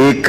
1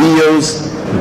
DEOs,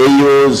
AEOs,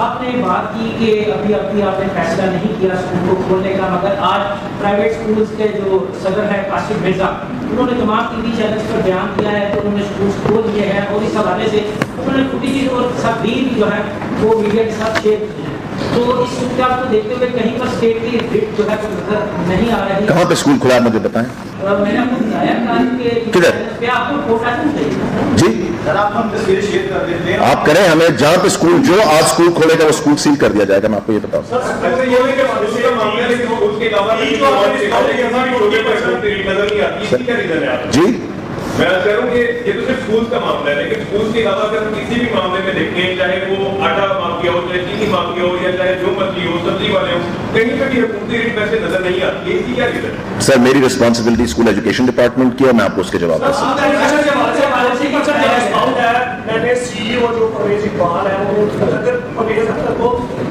آپ نے بات کی کہ ابھی آپ نے فیصلہ نہیں کیا اسکول کو کھولنے کا، مگر آج پرائیویٹ اسکولز کے جو صدر ہے قاسم مرزا، انہوں نے تمام ٹی وی چینلز پر بیان دیا ہے کہ انہوں نے اسکول کھول دیے ہیں، اور اس حوالے سے انہوں نے فوٹیج اور تصاویر جو ہے وہ میڈیا کے ساتھ شیئر کی ہیں. تو اس صورتحال کو دیکھتے ہوئے کہیں پر اسٹیٹ کی رپٹ جو ہے نظر نہیں آ رہی. کہاں پہ اسکول کھلا مجھے بتائیں. میں نے آپ کو بتایا کہ آپ کو فوٹا کیوں چاہیے جی آپ کریں، ہمیں جہاں پہ اسکول جو آج اسکول کھولے گا وہ اسکول سیل کر دیا جائے گا. میں آپ کو یہ بتاؤں جی میں کہہ رہا ہوں کہ یہ تو صرف اسکول کا معاملہ ہے، لیکن اسکول کے علاوہ اگر ہم کسی بھی معاملے میں دیکھیں، چاہے وہ آٹا مافیا ہو، چاہے چینی مافیا ہو، یا چاہے جو مچھلی ہو، سبزی والے ہوں، کہیں پہ بھی حکومتی ریٹ پیسے نظر نہیں آتی. اس کی کیا ریزن ہے؟ سر میری ریسپانسبلٹی اسکول ایجوکیشن ڈپارٹمنٹ کی ہے، میں آپ کو اس کے جواب دے سکتا ہوں. میں نے سی ای او جو پرویز اقبال ہے وہ پرویز اختر کو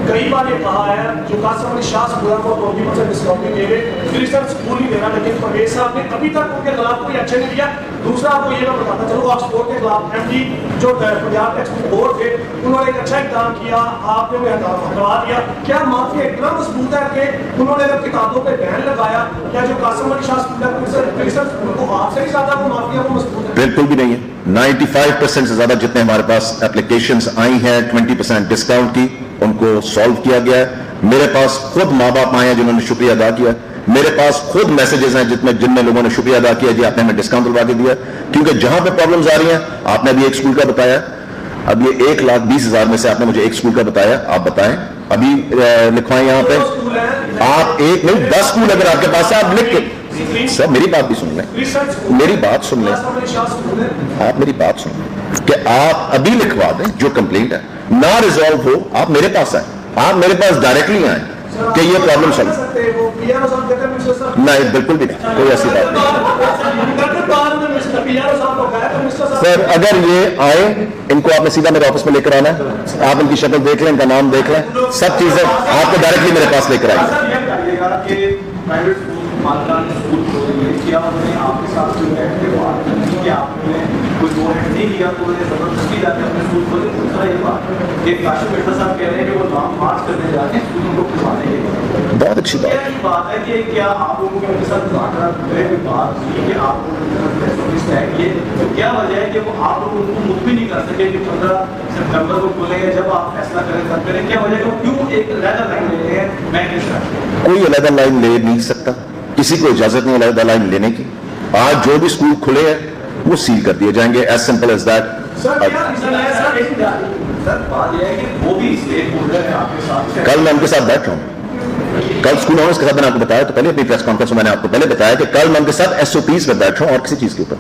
کئی بار یہ کہا ہے، جو قاسم علی شاہ اسکول ہے وہ 20% ڈسکاؤنٹ دے رہے، فریسر اسکول نہیں دینا، لیکن پرویز صاحب نے ابھی تک ان کے خلاف کوئی ایکشن نہیں لیا. دوسرا آپ کو یہ میں بتاتا چلو، آکسفورڈ کے خلاف ایم ڈی جو پنجاب ٹیکسٹ بورڈ تھے انہوں نے ایک اچھا اقدام کیا، آپ نے انہیں ہٹوا دیا. کیا مافیا اتنا مضبوط ہے کہ انہوں نے جب کتابوں پہ بین لگایا، کیا جو قاسم علی شاہ اسکول ہے فریسر اسکول کو آپ سے بھی زیادہ وہ مافیا وہ مضبوط ہے؟ بالکل بھی نہیں ہے. 95% سے زیادہ جتنے ہمارے پاس اپلیکیشنز آئی ہیں 20% ڈسکاؤنٹ کی، ان کو سالو کیا گیا ہے. میرے پاس خود ماں باپ آئے ہیں جنہوں نے شکریہ ادا کیا. میرے پاس خود میسیجز ہیں جن میں لوگوں نے شکریہ ادا کیا جی آپ نے ہمیں ڈسکاؤنٹ دلوا کے دیا. کیونکہ جہاں پہ پرابلمز آ رہی ہیں، آپ نے ابھی ایک اسکول کا بتایا، اب یہ 1,20,000 میں سے آپ نے مجھے ایک اسکول کا بتایا، آپ بتائیں ابھی لکھوائیں یہاں پہ. آپ ایک نہیں 10 اسکول اگر آپ کے پاس ہے آپ لکھ کے. سر میری بات بھی سن لیں، میری بات سن لیں، آپ میری بات سن لیں کہ آپ ابھی لکھوا دیں جو کمپلینٹ ہے نہ ریزالو ہو، آپ میرے پاس آئیں، آپ میرے پاس ڈائریکٹلی آئیں کہ یہ پرابلم سالو. نہیں بالکل بھی نہیں، کوئی ایسی بات نہیں. سر اگر یہ آئے، ان کو آپ نے سیدھا میرے آفس میں لے کر آنا ہے، آپ ان کی شکل دیکھ لیں، ان کا نام دیکھ لیں، سب چیزیں آپ کو ڈائریکٹلی میرے پاس لے کر آئیں. مالکان اسکول کھولیں، کیا انہوں نے آپ کے ساتھ کوئی بیٹھ کے بات کی کہ آپ نے کوئی دو ہینڈ نہیں لیا تو انہیں زبردستی جا کے اپنے اسکول کھولے؟ دوسرا یہ بات کہ قاسم مرزا صاحب کہہ رہے ہیں کہ وہ لانگ مارچ کرنے جا کے اسکولوں کو کھلوانے کے لیے. بہت اچھی بات ہے کہ کیا آپ لوگوں کے ان کے ساتھ مذاکرات ہوئے، کوئی بات ہوئی کہ آپ لوگوں نے طے کیے؟ تو کیا وجہ ہے کہ وہ آپ لوگ ان کو مطمئن نہیں کر سکے کہ 15 سپٹمبر کو کھولیں گے؟ جب آپ فیصلہ کریں تب کریں. کیا وجہ ہے کہ وہ کیوں ایک علیحدہ لائن لے رہے ہیں؟ میں کس طرح کوئی علیحدہ لائن لے نہیں سکتا، کسی کو اجازت نہیں علیحدہ لائن لینے کی. آج جو بھی اسکول کھلے ہیں وہ سیل کر دیے جائیں گے، ایز سمپل ایز دیٹ. کل میں ان کے ساتھ بیٹھ رہا ہوں، کل اسکول آنرز کے ساتھ میں نے آپ کو بتایا تو پہلے اپنی پریس کانفرنس میں نے آپ کو پہلے بتایا کہ کل میں ان کے ساتھ SOPs پہ بیٹھ رہا ہوں اور کسی چیز کے اوپر.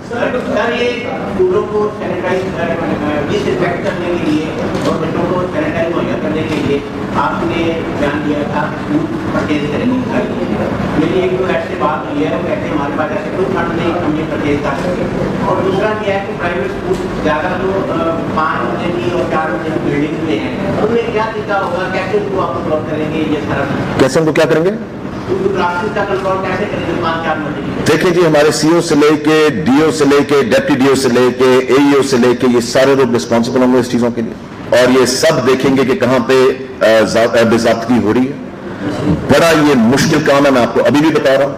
آپ نے بیان دیا تھا پرچیز کریں گے. میری ایک دو ایسے بات ہوئی ہے، وہ کہتے ہیں ہمارے پاس ایسے کوئی فنڈ نہیں ہم یہ پرچیز کر سکیں. اور دوسرا یہ ہے کہ پرائیویٹ اسکول زیادہ جو 5 منزل کی اور 4 منزل کی بلڈنگ میں ہیں، ان میں کیا طریقہ ہوگا، کیسے ان کو آپ کنٹرول کریں گے؟ یہ سارا کیسے ان کو کیا کریں گے؟ کلاسز کا کنٹرول کیسے کریں گے 5-4 منزل کی؟ دیکھیں جی، ہمارے CO سے لے کے DO سے لے کے ڈپٹی DO سے لے کے AEO سے لے کے یہ سارے لوگ رسپانسبل ہوں گے اس چیزوں کے لیے، اور یہ سب دیکھیں گے کہ کہاں پہ بے ضابطگی ہو رہی ہے. بڑا یہ مشکل کام ہے، میں آپ کو ابھی بھی بتا رہا ہوں.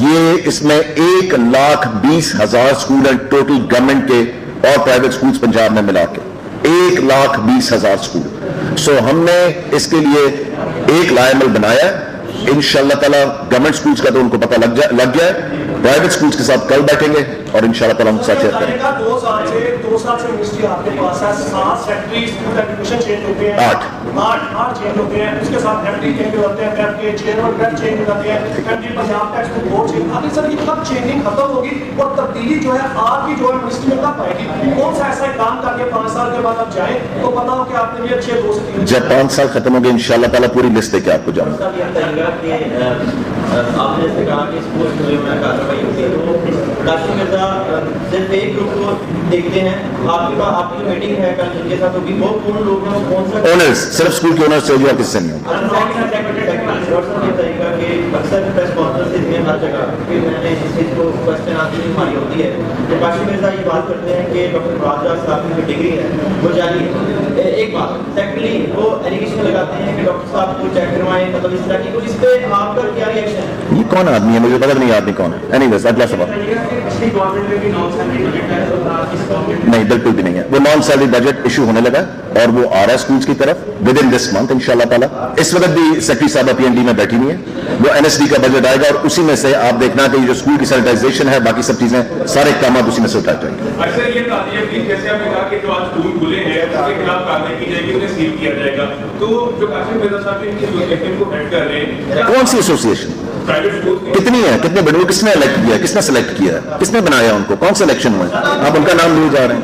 یہ اس میں 1,20,000 اسکول ہیں ٹوٹل گورنمنٹ کے اور پرائیویٹ اسکولز پنجاب میں ملا کے 1,20,000 اسکول. سو ہم نے اس کے لیے ایک لائحہ بنایا ہے. انشاءاللہ تعالیٰ گورنمنٹ اسکولز کا تو ان کو پتہ لگ گیا ہے، پرائیویٹ اسکولز کے ساتھ کل بیٹھیں گے اور انشاءاللہ تعالیٰ ہم ساتھ شیئر کریں گے. 2 سال سے منسٹری آپ کے پاس ہے، 7 سیکرٹری اسکول ایجوکیشن چینج ہوتے ہیں، 8 چینج ہوتے ہیں، اس کے ساتھ MD چینج ہوتے ہیں، MD کے چیئرمین ریپ چینج ہو جاتے ہیں، MD Punjab text board change. ابھی سر یہ کب چینجنگ ختم ہوگی اور تبدیلی جو ہے آپ کی جو ہے منسٹری میں کب آئے گی؟ کون سا ایسا اقدام کر کے 5 سال کے بعد آپ جائیں تو پتا ہو کہ آپ نے یہ اچھے 2 سے 3 جب 5 سال ختم ہو گئے انشاءاللہ تعالیٰ پوری لسٹ دے کے آپ کو جاؤں گا. آپ نے کہا کہ اسکول کھلے ہوئے کارروائی ہوتی ہے تو قاسم مرزا صرف ایک گروپ کو دیکھتے ہیں. آپ کے پاس آپ کی میٹنگ ہے کل جن کے ساتھ ہوگی، وہ کون لوگ ہیں، کون سا اونرز صرف اسکول کے اونرز سے جو کس سے نہیں ہوگا. اکثر پریس کانفرنس میں ہر جگہ کہ میں نے اس چیز کو کوشچن آتی ہماری ہوتی ہے تو کاشف مرزا یہ بات کرتے ہیں کہ ڈاکٹر مراد راز صاحب کی جو ڈگری ہے وہ جعلی ہے. ایک بات سیکنڈلی وہ ایلیگیشن لگاتے ہیں کہ ڈاکٹر صاحب کو چیک کروائیں, مطلب اس طرح کی کچھ, اس پہ آپ کا کیا ریئیکشن ہے؟ یہ کون آدمی ہے مجھے پتہ نہیں آدمی کون ہے. اینی ویز اگلا سوال. نہیں بالکل بھی نہیں ہے. وہ نان سیلری بجٹ ایشو ہونے لگا اور وہ آ رہا ہے اسکولس کی طرف ود ان دس منتھ انشاءاللہ تعالیٰ. اس وقت بھی سیکرٹری صاحبہ پی این ڈی میں بیٹھی ہوئی ہیں. وہ این ایس ڈی کا بجٹ آئے گا اور اسی میں سے آپ دیکھنا کہ یہ جو اسکول کی سینیٹائزیشن ہے باقی سب چیزیں سارے اقدامات اسی میں سے اٹھائے جائیں گے. اچھا یہ تعلیم کی جیسے آپ نے کہا کہ جو آج اسکول کھلے ہیں اس کے خلاف کارروائی کی جائے گی, انہیں سیل کیا جائے گا, تو جو کاشف مرزا صاحب ان کی ایسوسیشن کو ہیڈ کر رہے ہیں کون سی ایسوسیشن کتنی ہے, کتنے بڑے, کس نے الیکٹ کیا, کس نے سلیکٹ کیا, کس نے بنایا ان کو, کون سے الیکشن ہوئے, آپ ان کا نام لیے جا رہے ہیں.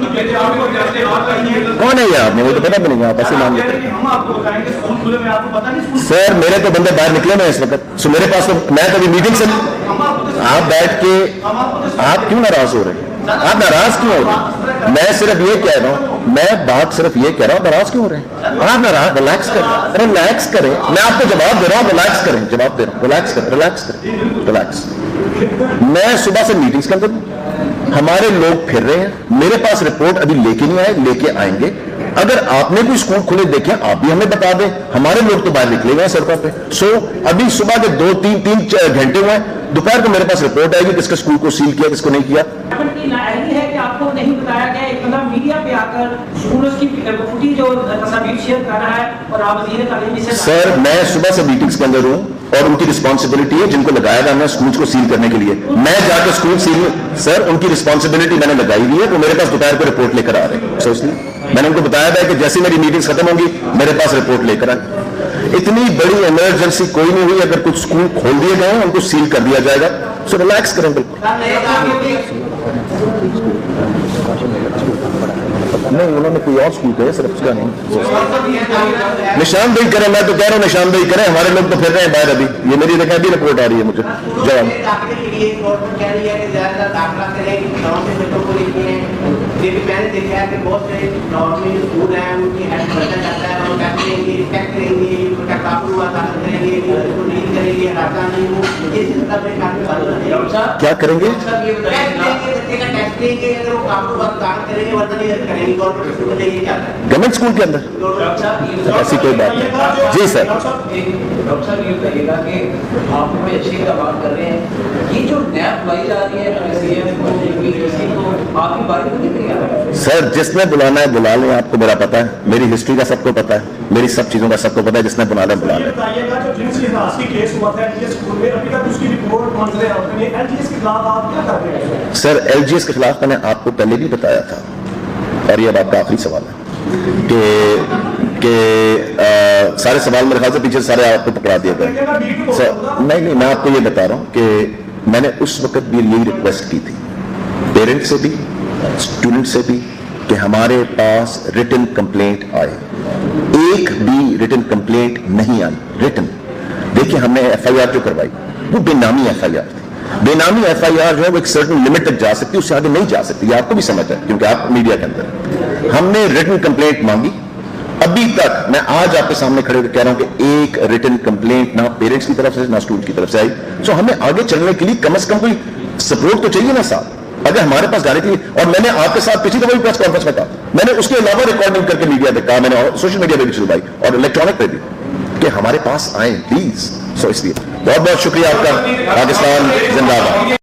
کون ہے یہ آدمی, وہ تو پتہ بھی نہیں ہے, آپ ایسے نام لیتے ہیں. سر میرے تو بندے باہر نکلے میں اس وقت, سو میرے پاس تو میں کبھی میٹنگ سے آپ بیٹھ کے آپ کیوں ناراض ہو رہے ہیں, آپ ناراض کیوں ہو رہے ہیں؟ میں صرف یہ کہہ رہا ہوں, میں بات صرف یہ کہہ رہا ہوں, ناراض کیوں ہو رہے ہیں آپ؟ ناراض, ریلیکس کریں, ریلیکس کریں, میں آپ کو جواب دے رہا ہوں, ریلیکس کریں, جواب دے رہا ہوں, ریلیکس کریں, ریلیکس کریں, ریلیکس. میں صبح سے میٹنگز کے اندر ہوں, ہمارے لوگ پھر رہے ہیں, میرے پاس رپورٹ ابھی لے کے نہیں آئے, لے کے آئیں گے. اگر آپ نے کوئی اسکول کھلے دیکھیں آپ بھی ہمیں بتا دیں, ہمارے لوگ تو باہر نکلے ہوئے ہیں سڑکوں پہ. سو ابھی صبح کے 2-3 گھنٹے ہوئے ہیں, دوپہر کو میرے پاس رپورٹ آئے گی کس کا اسکول کو سیل کیا کس کو نہیں کیا. ہے کہ آپ کو نہیں بتایا گیا, ایک بندہ میڈیا پہ آ کر اسکولوں کی فوٹیج اور تصاویر شیئر کر رہا ہے اور آپ وزیر تعلیم سے. سر میں صبح سے میٹنگز کے اندر ہوں اور ان کی رسپانسبلٹی ہے جن کو لگایا گیا ہم نے اسکولس کو سیل کرنے کے لیے, میں جا کے اسکول سیل, سر ان کی رسپانسبلٹی میں نے لگائی ہوئی ہے, وہ میرے پاس دوپہر کو رپورٹ لے کر آ رہے ہیں. سو اس لیے میں نے ان کو بتایا تھا کہ جیسے میری میٹنگز ختم ہوں گی میرے پاس رپورٹ لے کر آئیں. اتنی بڑی ایمرجنسی کوئی نہیں ہوئی, اگر کچھ اسکول کھول دیے گئے ہیں ان کو سیل کر دیا جائے گا. سو ریلیکس کریں بالکل. نہیں انہوں نے کوئی اور اسکول کہے صرف اس کا نہیں. نشاندہی کریں, میں تو کہہ رہا ہوں نشاندہی کریں, ہمارے لوگ تو پھر رہے ہیں باہر. ابھی یہ میری دیکھیں ابھی رپورٹ آ رہی ہے مجھے میں نے دیکھا ہے کہ بہت سے گورنمنٹ اسکول ہیں ان کی ہیڈ بچہ جاتا ہے اور کہتے ہیں کہ ریسپیکٹ کریں گے, ان کا کافی ہوا تعلق کریں گے, ان کو نہیں کریں گے, ہٹا نہیں ہوں, یہ سلسلہ میں کافی بات کیا کریں گے, ٹیسٹ لیں گے, اگر وہ کافی بات تعلق کریں گے ورنہ نہیں کریں گے. گورنمنٹ اسکول میں یہ چاہتا ہے گورنمنٹ اسکول کے اندر ایسی کوئی بات نہیں. جی سر. ڈاکٹر صاحب یہ بتائیے گا کہ آپ کوئی اچھی بات کر رہے ہیں, یہ جو نیب لائی جا رہی ہے آپ کی باری کو نہیں تیار. سر جس نے بلانا ہے بلا لیں, آپ کو میرا پتا ہے, میری ہسٹری کا سب کو پتا ہے, میری سب چیزوں کا سب کو پتا ہے, جس نے بلانا ہے بلا لیں. سر ایل جی ایس کے خلاف میں نے آپ کو پہلے بھی بتایا تھا اور یہ اب آپ کا آخری سوال ہے کہ سارے سوال میرے خیال سے پیچھے سارے آپ کو پکڑا دیا گئے. نہیں میں آپ کو یہ بتا رہا ہوں کہ میں نے اس وقت بھی یہ ریکویسٹ کی تھی پیرنٹ سے بھی اسٹوڈنٹ سے بھی کہ ہمارے پاس ریٹن کمپلینٹ آئے. ایک بھی ریٹن کمپلینٹ نہیں آئی. ریٹن دیکھیں ہم نے ایف آئی آر جو کروائی وہ بے نامی ایف آئی آر تھی. بے نامی ایف آئی آر جو ہے وہ ایک سرٹن لمٹ تک جا سکتی ہے, اس سے آگے نہیں جا سکتی. یہ آپ کو بھی سمجھ ہے کیونکہ آپ میڈیا کے اندر. ہم نے ریٹن کمپلینٹ مانگی, ابھی تک میں آج آپ کے سامنے کھڑے کہہ رہا ہوں کہ ایک ریٹن کمپلینٹ نہ پیرنٹس کی طرف سے نہ اسٹوڈنٹ کی طرف سے آئی. سو ہمیں آگے چلنے کے لیے کم از کم کوئی سپورٹ تو چاہیے نا صاحب. اگر ہمارے پاس ڈائریکٹلی, اور میں نے آپ کے ساتھ پچھلی دفعہ پریس کانفرنس میں کہا, میں نے اس کے علاوہ ریکارڈنگ کر کے میڈیا پہ کہا, میں نے سوشل میڈیا پہ بھی چلوائی اور الیکٹرانک پہ بھی, کہ ہمارے پاس آئیں پلیز. سو اس لیے بہت بہت شکریہ آپ کا. پاکستان زندہ باد.